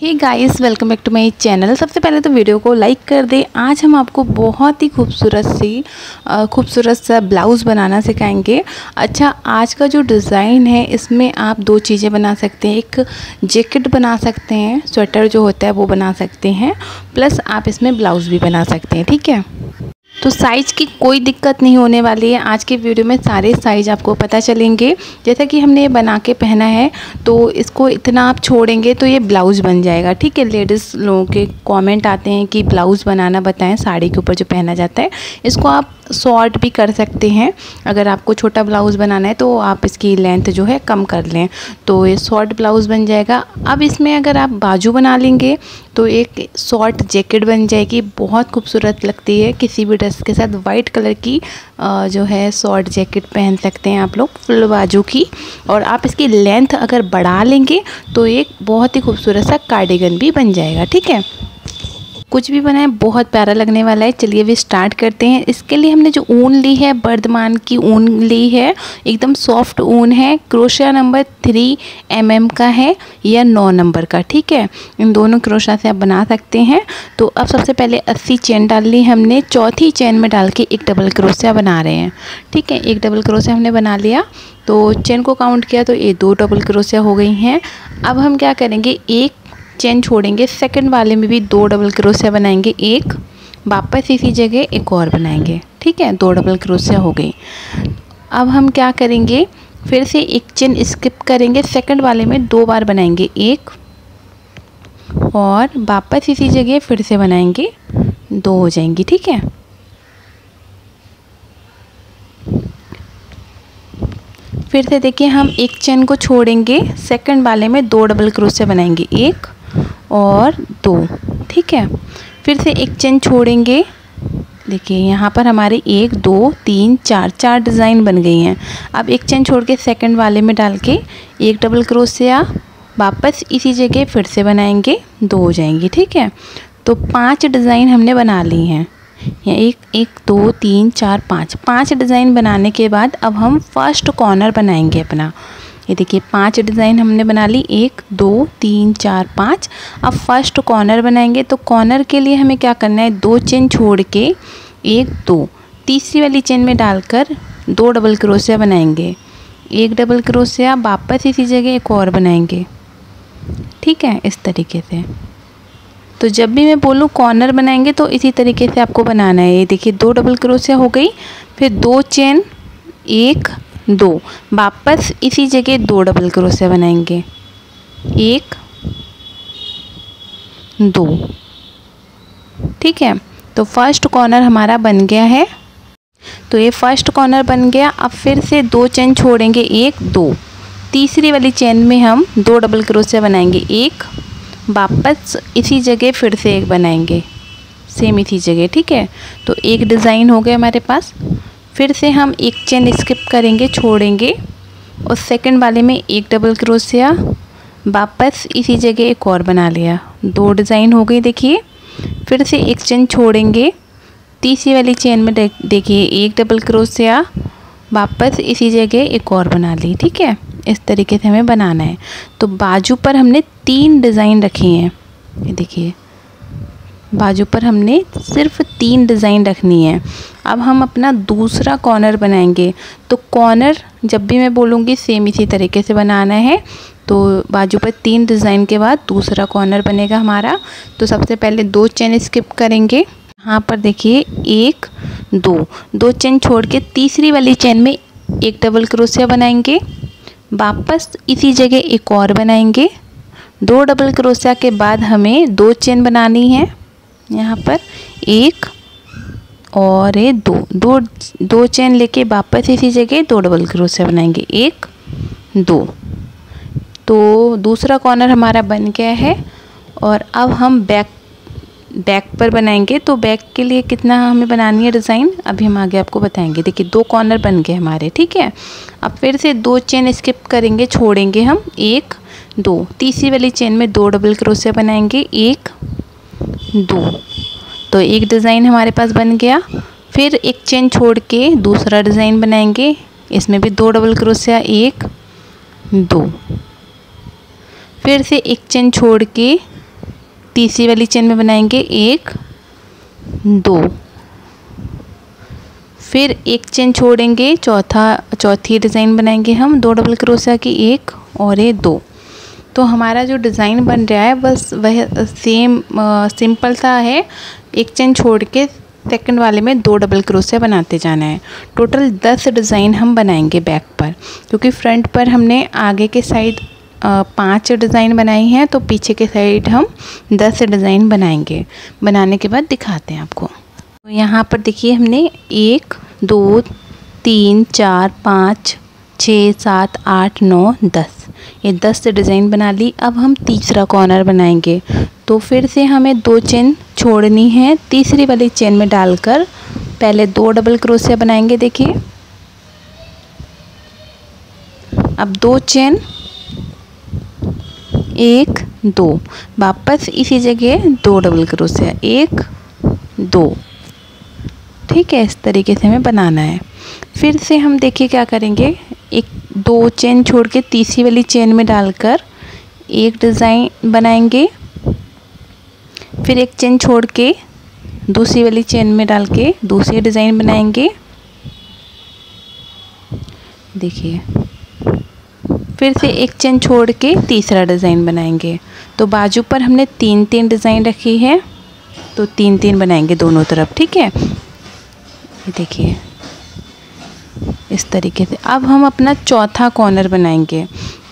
Hey guys, welcome back to my channel. सबसे पहले तो वीडियो को लाइक कर दें। आज हम आपको बहुत ही खूबसूरत सा ब्लाउज़ बनाना सिखाएंगे। अच्छा, आज का जो डिज़ाइन है इसमें आप दो चीज़ें बना सकते हैं। एक जैकेट बना सकते हैं, स्वेटर जो होता है वो बना सकते हैं, प्लस आप इसमें ब्लाउज़ भी बना सकते हैं। ठीक है, तो साइज़ की कोई दिक्कत नहीं होने वाली है। आज के वीडियो में सारे साइज़ आपको पता चलेंगे। जैसा कि हमने ये बना के पहना है तो इसको इतना आप छोड़ेंगे तो ये ब्लाउज़ बन जाएगा। ठीक है, लेडीज़ लोगों के कमेंट आते हैं कि ब्लाउज़ बनाना बताएं, साड़ी के ऊपर जो पहना जाता है। इसको आप शॉर्ट भी कर सकते हैं। अगर आपको छोटा ब्लाउज़ बनाना है तो आप इसकी लेंथ जो है कम कर लें, तो ये शॉर्ट ब्लाउज़ बन जाएगा। अब इसमें अगर आप बाजू बना लेंगे तो एक शॉर्ट जैकेट बन जाएगी, बहुत खूबसूरत लगती है। किसी भी ड्रेस के साथ वाइट कलर की जो है शॉर्ट जैकेट पहन सकते हैं आप लोग, फुल बाजू की। और आप इसकी लेंथ अगर बढ़ा लेंगे तो एक बहुत ही खूबसूरत सा कार्डिगन भी बन जाएगा। ठीक है, कुछ भी बनाए बहुत प्यारा लगने वाला है। चलिए अभी स्टार्ट करते हैं। इसके लिए हमने जो ऊन ली है, बर्धमान की ऊन ली है, एकदम सॉफ्ट ऊन है। क्रोशिया नंबर 3 mm का है या 9 नंबर का। ठीक है, इन दोनों क्रोशिया से आप बना सकते हैं। तो अब सबसे पहले 80 चेन डाल ली हमने। चौथी चेन में डाल के एक डबल क्रोशिया बना रहे हैं। ठीक है, एक डबल क्रोशिया हमने बना लिया तो चेन को काउंट किया तो ये 2 डबल क्रोशिया हो गई हैं। अब हम क्या करेंगे, एक चेन छोड़ेंगे, सेकंड वाले में भी 2 डबल क्रोशिया बनाएंगे, एक वापस इसी जगह एक और बनाएंगे। ठीक है, 2 डबल क्रोशिया हो गई। अब हम क्या करेंगे, फिर से एक चेन स्किप करेंगे, सेकंड वाले में 2 बार बनाएंगे, एक और वापस इसी जगह फिर से बनाएंगे, 2 हो जाएंगी। ठीक है, फिर से देखिए, हम एक चेन को छोड़ेंगे, सेकंड वाले में 2 डबल क्रोशिया बनाएंगे, एक और 2। ठीक है, फिर से एक चेन छोड़ेंगे। देखिए यहाँ पर हमारे 1 2 3 4 डिज़ाइन बन गई हैं। अब एक चेन छोड़ के सेकंड वाले में डाल के एक डबल क्रोशिया, वापस इसी जगह फिर से बनाएंगे, 2 हो जाएंगी। ठीक है, तो 5 डिज़ाइन हमने बना ली हैं। या 1 2 3 4 5 डिज़ाइन बनाने के बाद अब हम फर्स्ट कॉर्नर बनाएंगे अपना। ये देखिए 5 डिज़ाइन हमने बना ली, 1 2 3 4 5। अब फर्स्ट कॉर्नर बनाएंगे तो कॉर्नर के लिए हमें क्या करना है, 2 चेन छोड़ के 1 2 तीसरी वाली चेन में डालकर 2 डबल क्रोशिया बनाएंगे, एक डबल क्रोशिया, वापस इसी जगह एक और बनाएंगे। ठीक है, इस तरीके से। तो जब भी मैं बोलूँ कॉर्नर बनाएंगे तो इसी तरीके से आपको बनाना है। ये देखिए 2 डबल क्रोशिया हो गई, फिर 2 चेन, 1 2, वापस इसी जगह 2 डबल क्रोशिया बनाएंगे, 1 2। ठीक है, तो फर्स्ट कॉर्नर हमारा बन गया है। तो ये फर्स्ट कॉर्नर बन गया। अब फिर से 2 चेन छोड़ेंगे, 1 2, तीसरी वाली चेन में हम 2 डबल क्रोशिया बनाएंगे, एक, वापस इसी जगह फिर से एक बनाएंगे, सेम इसी जगह। ठीक है, तो एक डिज़ाइन हो गया हमारे पास। फिर से हम एक चेन स्किप करेंगे, छोड़ेंगे और सेकंड वाले में एक डबल क्रोशिया, वापस इसी जगह एक और बना लिया, 2 डिज़ाइन हो गई। देखिए, फिर से एक चेन छोड़ेंगे, तीसरी वाली चेन में देखिए एक डबल क्रोशिया, वापस इसी जगह एक और बना ली। ठीक है, इस तरीके से हमें बनाना है। तो बाजू पर हमने 3 डिज़ाइन रखी हैं। ये देखिए, बाजू पर हमने सिर्फ 3 डिज़ाइन रखनी है। अब हम अपना दूसरा कॉर्नर बनाएंगे। तो कॉर्नर जब भी मैं बोलूँगी सेम इसी तरीके से बनाना है। तो बाजू पर 3 डिज़ाइन के बाद दूसरा कॉर्नर बनेगा हमारा। तो सबसे पहले 2 चेन स्किप करेंगे। यहाँ पर देखिए 1 2 चेन छोड़ के तीसरी वाली चेन में एक डबल क्रोशिया बनाएंगे, वापस इसी जगह एक और बनाएंगे, 2 डबल क्रोशिया के बाद हमें 2 चेन बनानी है। यहाँ पर 1 और 2 चेन लेके वापस इसी जगह 2 डबल क्रोशिया बनाएंगे, 1 2। तो दूसरा कॉर्नर हमारा बन गया है। और अब हम बैक पर बनाएंगे। तो बैक के लिए कितना हमें बनानी है डिज़ाइन, अभी हम आगे आपको बताएंगे। देखिए 2 कॉर्नर बन गए हमारे। ठीक है, अब फिर से 2 चेन स्किप करेंगे, छोड़ेंगे हम 1 2, तीसरी वाली चेन में 2 डबल क्रोशिया बनाएंगे, 1 2। तो एक डिज़ाइन हमारे पास बन गया। फिर एक चेन छोड़ के दूसरा डिज़ाइन बनाएंगे, इसमें भी 2 डबल क्रोशिया, 1 2। फिर से एक चेन छोड़ के तीसरी वाली चेन में बनाएंगे 1 2, फिर एक चेन छोड़ेंगे, चौथी डिज़ाइन बनाएंगे हम 2 डबल क्रोशिया की, 1 और ये 2। तो हमारा जो डिज़ाइन बन रहा है बस वह सिंपल सा है, एक चेन छोड़ के सेकंड वाले में 2 डबल क्रोशिया बनाते जाना है। टोटल 10 डिज़ाइन हम बनाएंगे बैक पर, क्योंकि फ्रंट पर हमने आगे के साइड 5 डिज़ाइन बनाई हैं, तो पीछे के साइड हम 10 डिज़ाइन बनाएंगे। बनाने के बाद दिखाते हैं आपको। तो यहाँ पर देखिए हमने 1 2 3 4 5 6 7 8 9 10, ये 10 डिज़ाइन बना ली। अब हम तीसरा कॉर्नर बनाएंगे, तो फिर से हमें 2 चेन छोड़नी है, तीसरी वाली चेन में डालकर पहले 2 डबल क्रोशिया बनाएंगे। देखिए अब 2 चेन 1 2, वापस इसी जगह 2 डबल क्रोशिया 1 2, ठीक है। इस तरीके से हमें बनाना है। फिर से हम देखिए क्या करेंगे, 2 चेन छोड़ के तीसरी वाली चेन में डालकर एक डिज़ाइन बनाएंगे, फिर एक चेन छोड़ के दूसरी वाली चेन में डाल के दूसरी डिज़ाइन बनाएंगे। देखिए फिर से एक चेन छोड़ के तीसरा डिज़ाइन बनाएंगे। तो बाजू पर हमने 3 डिज़ाइन रखी है, तो 3 बनाएंगे दोनों तरफ, ठीक है। ये देखिए इस तरीके से। अब हम अपना चौथा कॉर्नर बनाएंगे,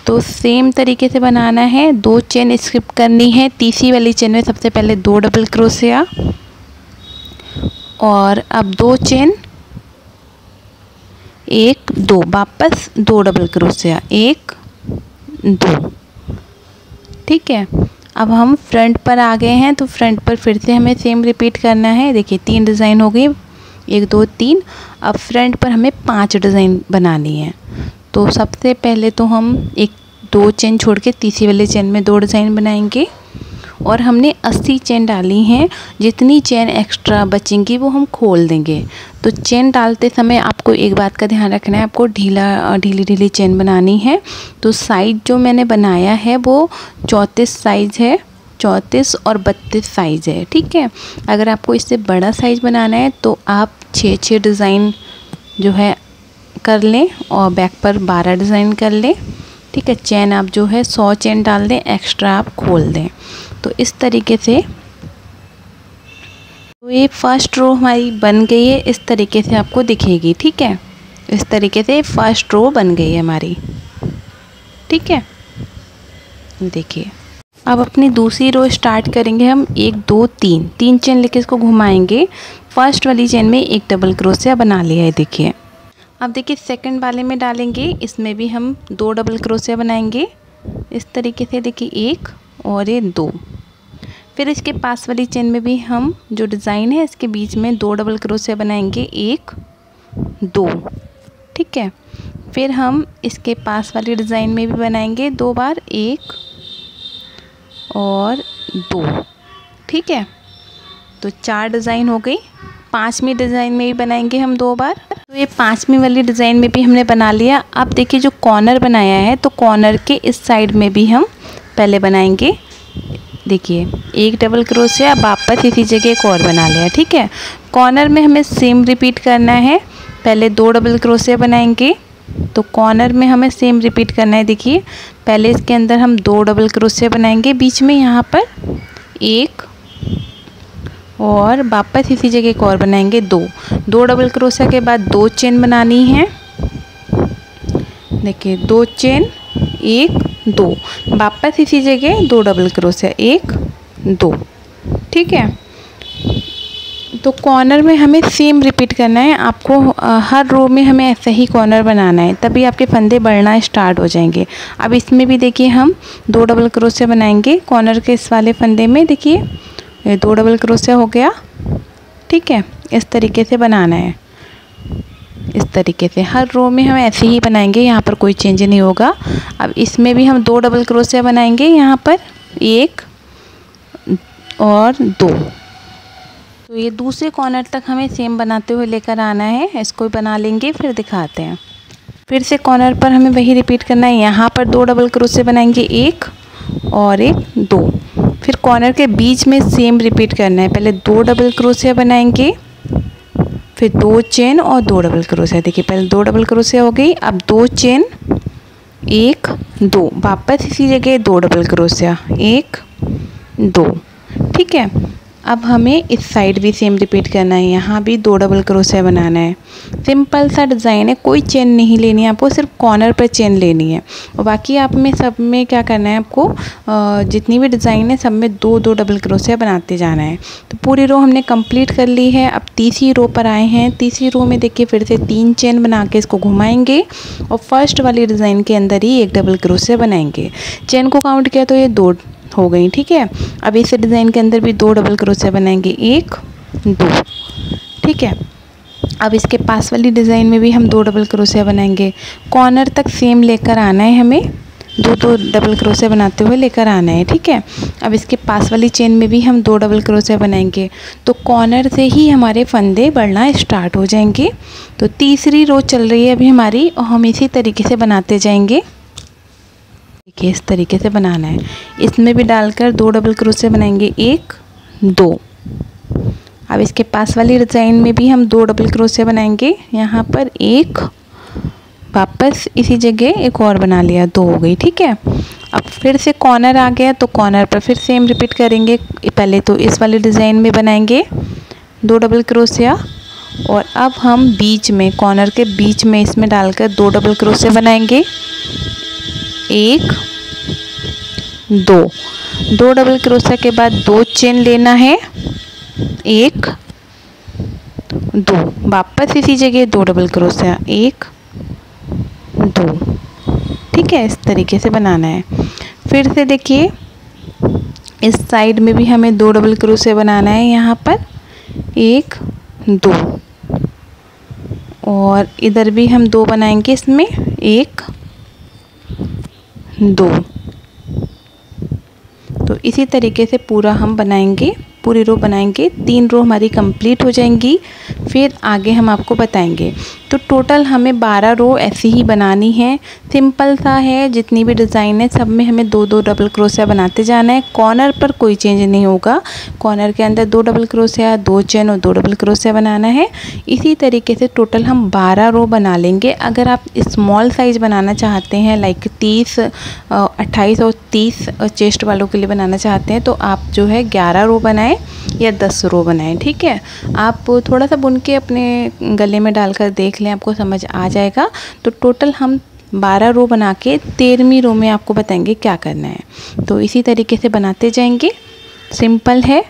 तो सेम तरीके से बनाना है। 2 चेन स्किप करनी है, तीसरी वाली चेन में सबसे पहले 2 डबल क्रोशिया, और अब 2 चेन 1 2, वापस 2 डबल क्रोशिया 1 2, ठीक है। अब हम फ्रंट पर आ गए हैं, तो फ्रंट पर फिर से हमें सेम रिपीट करना है। देखिए 3 डिज़ाइन हो गई, 1 2 3। अब फ्रंट पर हमें 5 डिज़ाइन बनानी है। तो सबसे पहले तो हम 2 चेन छोड़ के तीसरी वाले चेन में 2 डिज़ाइन बनाएंगे, और हमने 80 चेन डाली हैं। जितनी चेन एक्स्ट्रा बचेंगी वो हम खोल देंगे। तो चेन डालते समय आपको एक बात का ध्यान रखना है, आपको ढीली चेन बनानी है। तो साइज जो मैंने बनाया है वो 34 साइज़ है, 34 और 32 साइज़ है, ठीक है। अगर आपको इससे बड़ा साइज़ बनाना है तो आप 6 डिज़ाइन जो है कर लें, और बैक पर 12 डिज़ाइन कर लें, ठीक है। चेन आप जो है 100 चेन डाल दें, एक्स्ट्रा आप खोल दें। तो इस तरीके से तो ये फर्स्ट रो हमारी बन गई है, इस तरीके से आपको दिखेगी, ठीक है। इस तरीके से फर्स्ट रो बन गई है हमारी, ठीक है। देखिए अब अपनी दूसरी रो स्टार्ट करेंगे हम। 1 2 3 चेन लेके इसको घुमाएंगे। फर्स्ट वाली चेन में 1 डबल क्रोशिया बना लिया है, देखिए। अब देखिए सेकंड वाले में डालेंगे, इसमें भी हम 2 डबल क्रोशिया बनाएंगे इस तरीके से। देखिए 1 और ये 2। फिर इसके पास वाली चेन में भी हम जो डिज़ाइन है इसके बीच में 2 डबल क्रोशिया बनाएंगे, 1 2, ठीक है। फिर हम इसके पास वाली डिज़ाइन में भी बनाएंगे 2 बार, 1 और 2, ठीक है। तो 4 डिज़ाइन हो गई। 5वीं डिज़ाइन में भी बनाएंगे हम 2 बार। तो ये 5वीं वाली डिज़ाइन में भी हमने बना लिया। अब देखिए जो कॉर्नर बनाया है, तो कॉर्नर के इस साइड में भी हम पहले बनाएंगे। देखिए 1 डबल क्रोशिया, वापस इसी जगह एक और बना लिया, ठीक है। कॉर्नर में हमें सेम रिपीट करना है, पहले 2 डबल क्रोशिया बनाएंगे, तो कॉर्नर में हमें सेम रिपीट करना है। देखिए पहले इसके अंदर हम 2 डबल क्रोशिया बनाएंगे, बीच में यहाँ पर 1, और वापस इसी जगह एक और बनाएंगे 2 डबल क्रोशिया के बाद 2 चेन बनानी है। देखिए 2 चेन 1 2, वापस इसी जगह 2 डबल क्रोशिया 1 2, ठीक है। तो कॉर्नर में हमें सेम रिपीट करना है। आपको हर रो में हमें ऐसा ही कॉर्नर बनाना है, तभी आपके फंदे बढ़ना स्टार्ट हो जाएंगे। अब इसमें भी देखिए हम 2 डबल क्रोशिया बनाएंगे कॉर्नर के इस वाले फंदे में। देखिए ये 2 डबल क्रोशिया हो गया, ठीक है। इस तरीके से बनाना है, इस तरीके से हर रो में हम ऐसे ही बनाएंगे, यहाँ पर कोई चेंज नहीं होगा। अब इसमें भी हम 2 डबल क्रोशिया बनाएंगे, यहाँ पर 1 और 2। तो ये दूसरे कॉर्नर तक हमें सेम बनाते हुए लेकर आना है। इसको बना लेंगे, फिर दिखाते हैं। फिर से कॉर्नर पर हमें वही रिपीट करना है। यहाँ पर 2 डबल क्रोशिया बनाएंगे, 1 और 1 2, फिर कॉर्नर के बीच में सेम रिपीट करना है। पहले 2 डबल क्रोशिया बनाएंगे, फिर 2 चेन और 2 डबल क्रोशिया। देखिए पहले 2 डबल क्रोशिया हो गई, अब 2 चेन 1 2, वापस इसी जगह 2 डबल क्रोशिया 1 2। ठीक है, अब हमें इस साइड भी सेम रिपीट करना है, यहाँ भी 2 डबल क्रोशिया बनाना है। सिंपल सा डिज़ाइन है, कोई चेन नहीं लेनी है आपको, सिर्फ कॉर्नर पर चेन लेनी है। और बाकी आप में सब में क्या करना है आपको, जितनी भी डिज़ाइन है सब में 2 2 डबल क्रोशिया बनाते जाना है। तो पूरी रो हमने कंप्लीट कर ली है। अब तीसरी रो पर आए हैं। तीसरी रो में देखिए फिर से 3 चेन बना के इसको घुमाएंगे और फर्स्ट वाली डिज़ाइन के अंदर ही 1 डबल क्रोशिया बनाएंगे। चेन को काउंट किया तो ये 2 हो गई। ठीक है, अब इस डिज़ाइन के अंदर भी 2 डबल क्रोशिया बनाएंगे 1 2। ठीक है, अब इसके पास वाली डिज़ाइन में भी हम 2 डबल क्रोशिया बनाएंगे। कॉर्नर तक सेम लेकर आना है, हमें 2 2 डबल क्रोशिया बनाते हुए लेकर आना है। ठीक है, अब इसके पास वाली चेन में भी हम 2 डबल क्रोशिया बनाएंगे, तो कॉर्नर से ही हमारे फंदे बढ़ना स्टार्ट हो जाएंगे। तो तीसरी रो चल रही है अभी हमारी, और हम इसी तरीके से बनाते जाएंगे। देखिए इस तरीके से बनाना है। इसमें भी डालकर 2 डबल क्रोशिया बनाएंगे 1 2। अब इसके पास वाली डिज़ाइन में भी हम 2 डबल क्रोशिया बनाएंगे, यहाँ पर 1, वापस इसी जगह एक और बना लिया, 2 हो गई। ठीक है, अब फिर से कॉर्नर आ गया तो कॉर्नर पर फिर सेम रिपीट करेंगे। पहले तो इस वाले डिज़ाइन में बनाएंगे 2 डबल क्रोशिया, और अब हम बीच में, कॉर्नर के बीच में इसमें डालकर 2 डबल क्रोशिया बनाएंगे 1 2। 2 डबल क्रोशिया के बाद 2 चेन लेना है 1 2, वापस इसी जगह 2 डबल क्रोशिया 1 2। ठीक है, इस तरीके से बनाना है। फिर से देखिए इस साइड में भी हमें 2 डबल क्रोशिया बनाना है, यहाँ पर 1 2, और इधर भी हम 2 बनाएंगे, इसमें 1 2। तो इसी तरीके से पूरा हम बनाएंगे, पूरी रो बनाएंगे। 3 रो हमारी कंप्लीट हो जाएंगी, फिर आगे हम आपको बताएंगे। तो टोटल हमें 12 रो ऐसे ही बनानी है। सिंपल सा है, जितनी भी डिज़ाइन है सब में हमें 2 2 डबल क्रोशिया बनाते जाना है। कॉर्नर पर कोई चेंज नहीं होगा, कॉर्नर के अंदर 2 डबल क्रोशिया 2 चेन और 2 डबल क्रोशिया बनाना है। इसी तरीके से टोटल हम 12 रो बना लेंगे। अगर आप स्मॉल साइज़ बनाना चाहते हैं, लाइक 30 28 और 30 चेस्ट वालों के लिए बनाना चाहते हैं, तो आप जो है 11 रो बनाएं या 10 रो बनाएं। ठीक है, आप थोड़ा सा बुन के अपने गले में डालकर देख लें, आपको समझ आ जाएगा। तो टोटल हम 12 रो बना के 13वीं रो में आपको बताएंगे क्या करना है। तो इसी तरीके से बनाते जाएंगे, सिंपल है।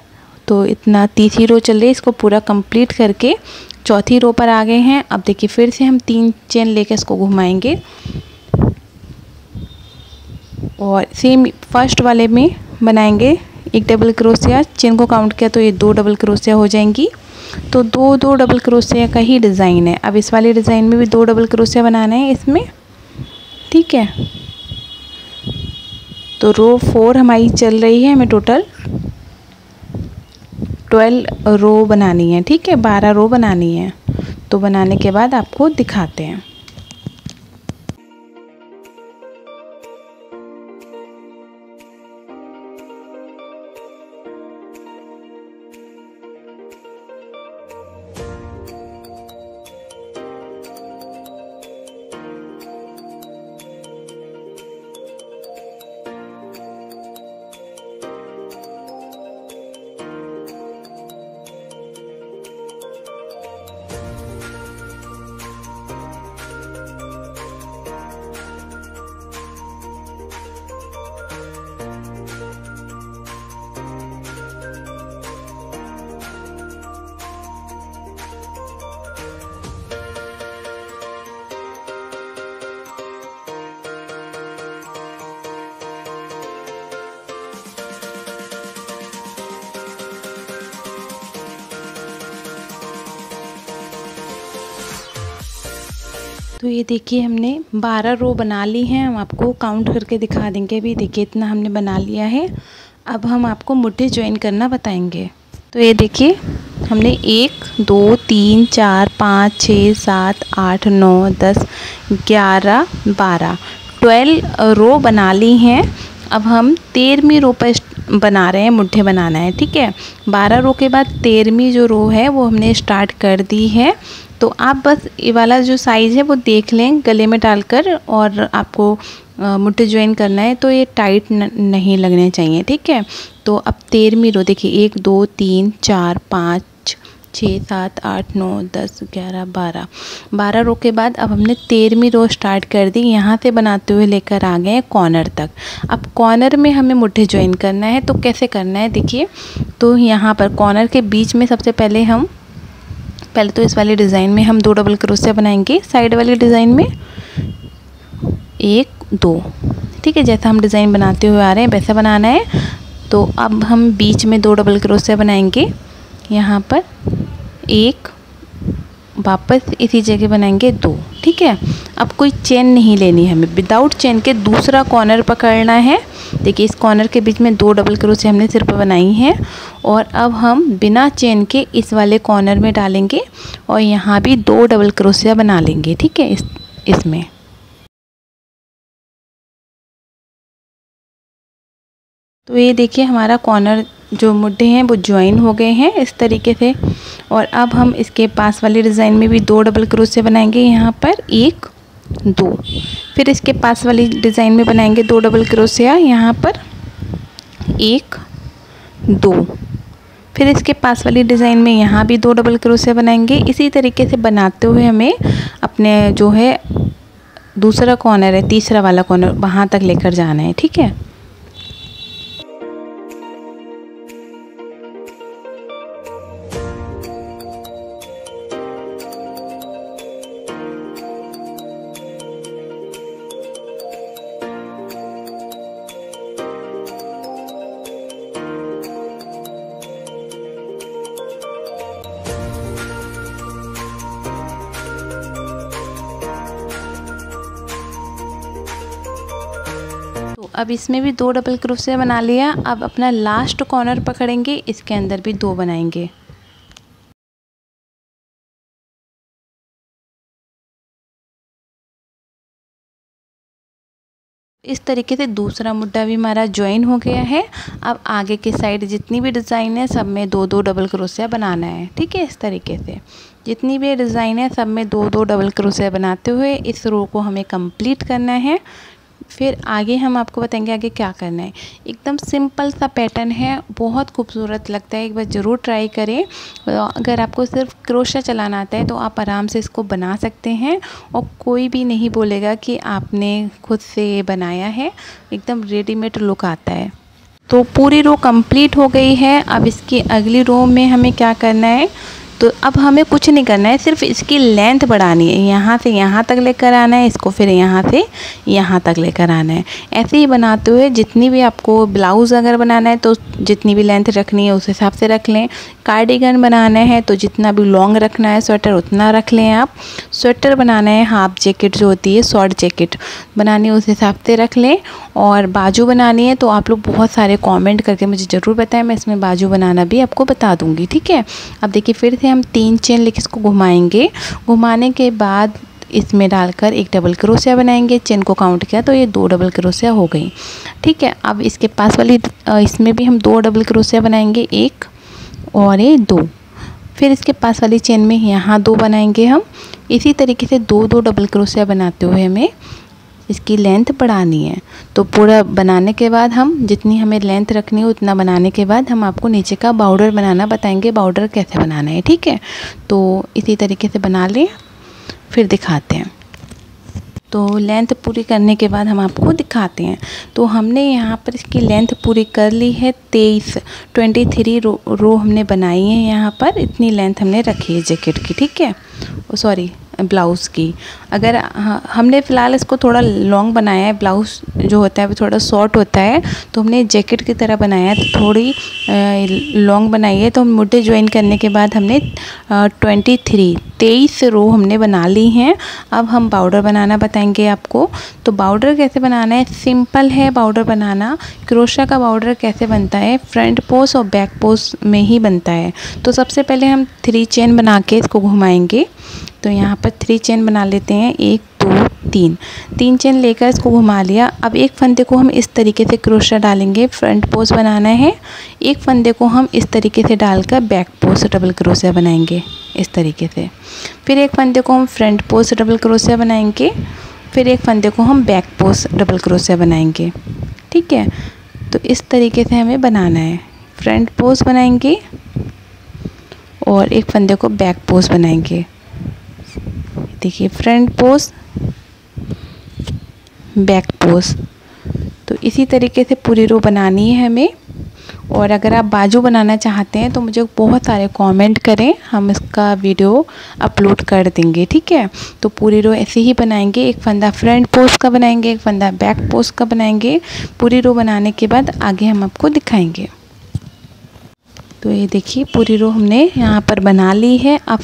तो इतना तीसरी रो चल रही है, इसको पूरा कंप्लीट करके चौथी रो पर आ गए हैं। अब देखिए फिर से हम 3 चेन लेकर इसको घुमाएंगे, और सेम फर्स्ट वाले में बनाएंगे 1 डबल क्रोशिया। चेन को काउंट किया तो ये 2 डबल क्रोशिया हो जाएंगी। तो 2 2 डबल क्रोशिया का ही डिज़ाइन है। अब इस वाले डिज़ाइन में भी 2 डबल क्रोशिया बनाना है इसमें। ठीक है, तो रो 4 हमारी चल रही है, हमें टोटल 12 रो बनानी है। ठीक है, 12 रो बनानी है। तो बनाने के बाद आपको दिखाते हैं। तो ये देखिए हमने 12 रो बना ली हैं। हम आपको काउंट करके दिखा देंगे। अभी देखिए इतना हमने बना लिया है। अब हम आपको मुट्ठी ज्वाइन करना बताएंगे। तो ये देखिए हमने 1 2 3 4 5 6 7 8 9 10 11 12 रो बना ली हैं। अब हम 13वीं रो पर बना रहे हैं, मुट्ठे बनाना है। ठीक है, 12 रो के बाद 13वीं जो रो है वो हमने स्टार्ट कर दी है। तो आप बस ये वाला जो साइज़ है वो देख लें गले में डालकर, और आपको मुट्ठे ज्वाइन करना है तो ये टाइट नहीं लगने चाहिए। ठीक है, तो अब 13वीं रो देखिए, 1 2 3 4 5 6 7 8 9 10 11 12 रो के बाद अब हमने 13वीं रो स्टार्ट कर दी। यहाँ से बनाते हुए लेकर आ गए कॉर्नर तक। अब कॉर्नर में हमें मुट्ठे ज्वाइन करना है, तो कैसे करना है देखिए। तो यहाँ पर कॉर्नर के बीच में सबसे पहले तो इस वाले डिज़ाइन में हम 2 डबल क्रोशिया बनाएंगे। साइड वाली डिज़ाइन में 1 2, ठीक है, जैसा हम डिज़ाइन बनाते हुए आ रहे हैं वैसा बनाना है। तो अब हम बीच में 2 डबल क्रोशिया बनाएंगे, यहाँ पर 1, वापस इसी जगह बनाएंगे 2। ठीक है, अब कोई चेन नहीं लेनी है हमें, विदाउट चेन के दूसरा कॉर्नर पकड़ना है। देखिए इस कॉर्नर के बीच में 2 डबल क्रोशिया हमने सिर्फ बनाई हैं, और अब हम बिना चेन के इस वाले कॉर्नर में डालेंगे और यहाँ भी 2 डबल क्रोशिया बना लेंगे। ठीक है, इसमें तो ये देखिए हमारा कॉर्नर जो मुड्ढे हैं वो ज्वाइन हो गए हैं इस तरीके से। और अब हम इसके पास वाले डिज़ाइन में भी 2 डबल क्रोशिया बनाएंगे, यहाँ पर 1 2। फिर इसके पास वाली डिज़ाइन में बनाएंगे 2 डबल क्रोशिया, यहाँ पर 1 2। फिर इसके पास वाली डिज़ाइन में यहाँ भी 2 डबल क्रोशिया बनाएंगे। इसी तरीके से बनाते हुए हमें अपने जो है दूसरा कॉर्नर है, तीसरा वाला कॉर्नर, वहाँ तक लेकर जाना है। ठीक है, अब इसमें भी 2 डबल क्रोशिया बना लिया। अब अपना लास्ट कॉर्नर पकड़ेंगे, इसके अंदर भी 2 बनाएंगे। इस तरीके से दूसरा मुड्ढा भी हमारा ज्वाइन हो गया है। अब आगे के साइड जितनी भी डिज़ाइन है सब में 2 डबल क्रोशिया बनाना है। ठीक है, इस तरीके से जितनी भी डिज़ाइन है सब में 2 डबल क्रोशिया बनाते हुए इस रो को हमें कंप्लीट करना है। फिर आगे हम आपको बताएंगे आगे क्या करना है। एकदम सिंपल सा पैटर्न है, बहुत खूबसूरत लगता है, एक बार ज़रूर ट्राई करें। अगर आपको सिर्फ क्रोशिया चलाना आता है तो आप आराम से इसको बना सकते हैं और कोई भी नहीं बोलेगा कि आपने खुद से ये बनाया है। एकदम रेडीमेड लुक आता है। तो पूरी रो कंप्लीट हो गई है। अब इसकी अगली रो में हमें क्या करना है, तो अब हमें कुछ नहीं करना है, सिर्फ इसकी लेंथ बढ़ानी है। यहाँ से यहाँ तक लेकर आना है इसको, फिर यहाँ से यहाँ तक लेकर आना है। ऐसे ही बनाते हुए जितनी भी आपको ब्लाउज़ अगर बनाना है तो जितनी भी लेंथ रखनी है उस हिसाब से रख लें। कार्डिगन बनाना है तो जितना भी लॉन्ग रखना है स्वेटर उतना रख लें आप। स्वेटर बनाना है, हाफ जैकेट जो होती है, शॉर्ट जैकेट बनानी है, उस हिसाब से रख लें। और बाजू बनानी है तो आप लोग बहुत सारे कमेंट करके मुझे ज़रूर बताएं, मैं इसमें बाजू बनाना भी आपको बता दूंगी। ठीक है, अब देखिए फिर से हम 3 चेन लेके इसको घुमाएंगे। घुमाने के बाद इसमें डालकर 1 डबल क्रोशिया बनाएंगे। चेन को काउंट किया तो ये 2 डबल क्रोशिया हो गई। ठीक है, अब इसके पास वाली इसमें भी हम 2 डबल क्रोशिया बनाएंगे, 1 और ये 2। फिर इसके पास वाली चेन में यहाँ 2 बनाएंगे हम। इसी तरीके से 2 डबल क्रोशिया बनाते हुए हमें इसकी लेंथ बढ़ानी है। तो पूरा बनाने के बाद हम जितनी हमें लेंथ रखनी है उतना बनाने के बाद हम आपको नीचे का बॉर्डर बनाना बताएंगे, बॉर्डर कैसे बनाना है। ठीक है, तो इसी तरीके से बना लें, फिर दिखाते हैं। तो लेंथ पूरी करने के बाद हम आपको दिखाते हैं। तो हमने यहाँ पर इसकी लेंथ पूरी कर ली है। 23 रो हमने बनाई है। यहाँ पर इतनी लेंथ हमने रखी है जैकेट की। ठीक है, सॉरी ब्लाउज़ की। अगर हमने फ़िलहाल इसको थोड़ा लॉन्ग बनाया है, ब्लाउज़ जो होता है वो थोड़ा शॉर्ट होता है, तो हमने जैकेट की तरह बनाया है, तो थोड़ी लॉन्ग बनाई है। तो मुड्ढे ज्वाइन करने के बाद हमने 23 23 रो हमने बना ली हैं। अब हम बाउडर बनाना बताएंगे आपको। तो बाउडर कैसे बनाना है, सिंपल है बाउडर बनाना। क्रोशा का बाउडर कैसे बनता है, फ्रंट पोस्ट और बैक पोस्ट में ही बनता है। तो सबसे पहले हम 3 चेन बना के इसको घुमाएंगे। तो यहाँ पर 3 चेन बना लेते हैं, 1 2 3 चेन लेकर इसको घुमा लिया। अब एक फंदे को हम इस तरीके से क्रोशा डालेंगे, फ्रंट पोस्ट बनाना है। एक फंदे को हम इस तरीके से डालकर बैक पोस्ट डबल क्रोशा बनाएंगे इस तरीके से। फिर एक फंदे को हम फ्रंट पोस्ट डबल क्रोशा बनाएंगे, फिर एक फंदे को हम बैक पोस्ट डबल क्रोशा बनाएंगे। ठीक है, तो इस तरीके से हमें बनाना है। फ्रंट पोस्ट बनाएंगे और एक फंदे को बैक पोस्ट बनाएंगे। देखिए फ्रंट पोस्ट बैक पोस्ट। तो इसी तरीके से पूरी रो बनानी है हमें। और अगर आप बाजू बनाना चाहते हैं तो मुझे बहुत सारे कमेंट करें, हम इसका वीडियो अपलोड कर देंगे। ठीक है, तो पूरी रो ऐसे ही बनाएंगे। एक फंदा फ्रंट पोस्ट का बनाएंगे, एक फंदा बैक पोस्ट का बनाएंगे। पूरी रो बनाने के बाद आगे हम आपको दिखाएंगे। तो ये देखिए पूरी रो हमने यहाँ पर बना ली है। अब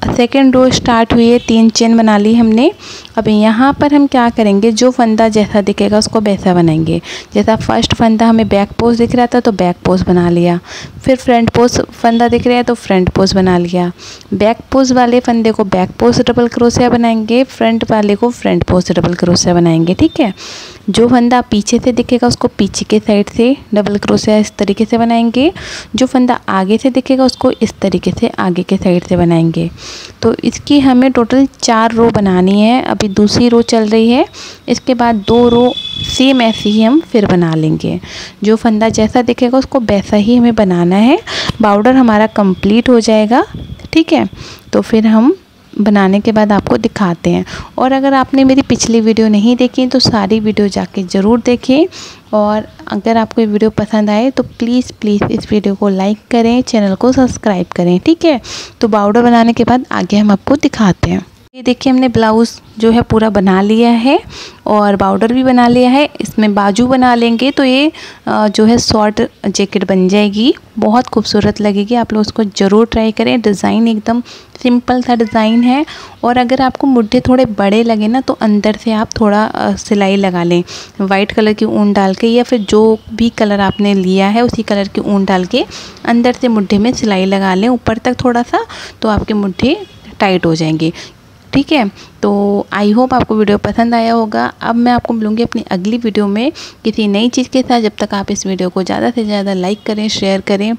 सेकेंड रो स्टार्ट हुई है, 3 चेन बना ली हमने। अब यहाँ पर हम क्या करेंगे, जो फंदा जैसा दिखेगा उसको वैसा बनाएंगे। जैसा फर्स्ट फंदा हमें बैक पोस्ट दिख रहा था तो बैक पोस्ट बना लिया। फिर फ्रंट पोस्ट फंदा दिख रहा है तो फ्रंट पोस्ट बना लिया। बैक पोस्ट वाले फंदे को बैक पोस्ट डबल क्रोशिया बनाएंगे, फ्रंट वाले को फ्रंट पोस्ट डबल क्रोशिया बनाएंगे। ठीक है, जो फंदा पीछे से दिखेगा उसको पीछे के साइड से डबल क्रोशिया इस तरीके से बनाएंगे। जो फंदा आगे से दिखेगा उसको इस तरीके से आगे के साइड से बनाएंगे। तो इसकी हमें टोटल 4 रो बनानी है। अभी दूसरी रो चल रही है, इसके बाद 2 रो सेम ऐसे ही हम फिर बना लेंगे। जो फंदा जैसा दिखेगा उसको वैसा ही हमें बनाना है। बाउडर हमारा कंप्लीट हो जाएगा। ठीक है, तो फिर हम बनाने के बाद आपको दिखाते हैं। और अगर आपने मेरी पिछली वीडियो नहीं देखी तो सारी वीडियो जाके ज़रूर देखें। और अगर आपको ये वीडियो पसंद आए तो प्लीज़ इस वीडियो को लाइक करें, चैनल को सब्सक्राइब करें। ठीक है, तो बाउडर बनाने के बाद आगे हम आपको दिखाते हैं। ये देखिए हमने ब्लाउज़ जो है पूरा बना लिया है और बाउडर भी बना लिया है। इसमें बाजू बना लेंगे तो ये जो है शॉर्ट जैकेट बन जाएगी, बहुत खूबसूरत लगेगी। आप लोग उसको ज़रूर ट्राई करें। डिज़ाइन एकदम सिंपल सा डिज़ाइन है। और अगर आपको मुड्ढे थोड़े बड़े लगे ना तो अंदर से आप थोड़ा सिलाई लगा लें, वाइट कलर की ऊन डाल के, या फिर जो भी कलर आपने लिया है उसी कलर की ऊन डाल के अंदर से मुड्ढे में सिलाई लगा लें ऊपर तक थोड़ा सा, तो आपके मुड्ढे टाइट हो जाएंगे। ठीक है, तो आई होप आपको वीडियो पसंद आया होगा। अब मैं आपको मिलूँगी अपनी अगली वीडियो में किसी नई चीज़ के साथ। जब तक आप इस वीडियो को ज़्यादा से ज़्यादा लाइक करें, शेयर करें।